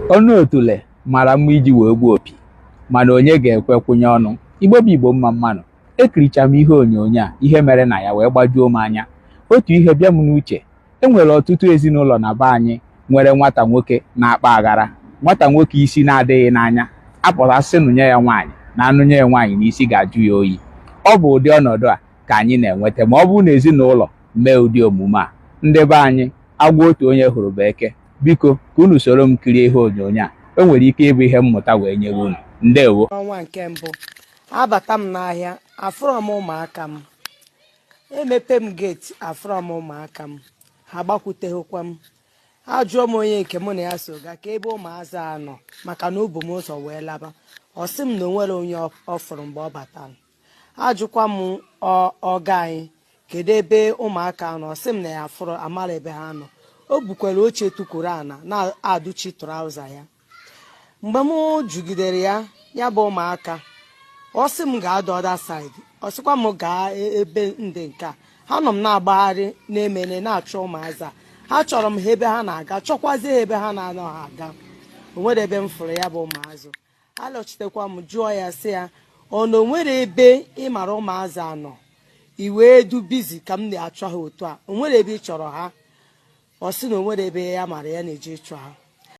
Ọnụ otule mara mma iji wee gbuo opi, mana onye ga-ekwe kwụnye ọnụ. Igbo bụ Igbo mma mmanụ. Ekiricha m ihe onyonyo a ihe mere na ya wee gbajuo m anya. Otu ihe bịa m n'uche, enwere ọtụtụ ezinụlọ na be anyị nwere nwata nwoke na-akpa aghara, nwata nwoke isi na-adịghị n'anya, apụtasị nụnye ya nwaanyị na anụnye ya nwaanyị n'isi ga-ajụ ya oyi. Ọ bụ ụdị ọnọdụ a ka anyị na-enweta ma ọ bụrụ na ezinụlọ mee ụdị omume a. Ndị be anyị, agwa otu onye hụrụ bụ eke. Biko ka unu soro m kirie ihe onyonyo a, o nwere ike ịbụ ihe mmụta wee nyere unu. Ndewo. Ọnwa nke mbụ abata m n'ahịa, afụrọ m ụmụaka m, emepe m geeti, afụrọ m ụmụaka m, ha gbakwuteghịkwa m. Ajụọ m onye nke mụ na ya so ga ka ebe ụmụazị a nọ maka na o bu m ụzọ wee laba. Ọ sị m na o nwere onye ọ fụrụ mgbe ọ batara. Ajụkwa m ọga anyị kedu ebe ụmụaka nọ, ọ sị m na ya fụrụ amara ebe ha nọ. O bukwara oche tukwuru ana na-adụchi trauza ya. Mgbe m jụgidere ya bụ ụmụaka, ọ sị m gaa the other side, ọ sịkwa m gaa ebe ndị nke a. Ha nọ m na-agbagharị na-emene na-achọ ụmụazị a. Ha chọrọ m ha ebe ha na-aga, chọkwazie ha ebe ha na-anọghị aga. O nwere ebe m fụrụ ya bụ ụmụazị. A lọchitekwa m jụọ ya sị ya, ọ na o nwere ebe ị mara ụmụazị anọ i wee du bizi ka m na-achọ ha otu a, o nwere ebe ị chọrọ ha? Ọ sị na o nwere ebe ya mara ya na-eje ịchọ ha.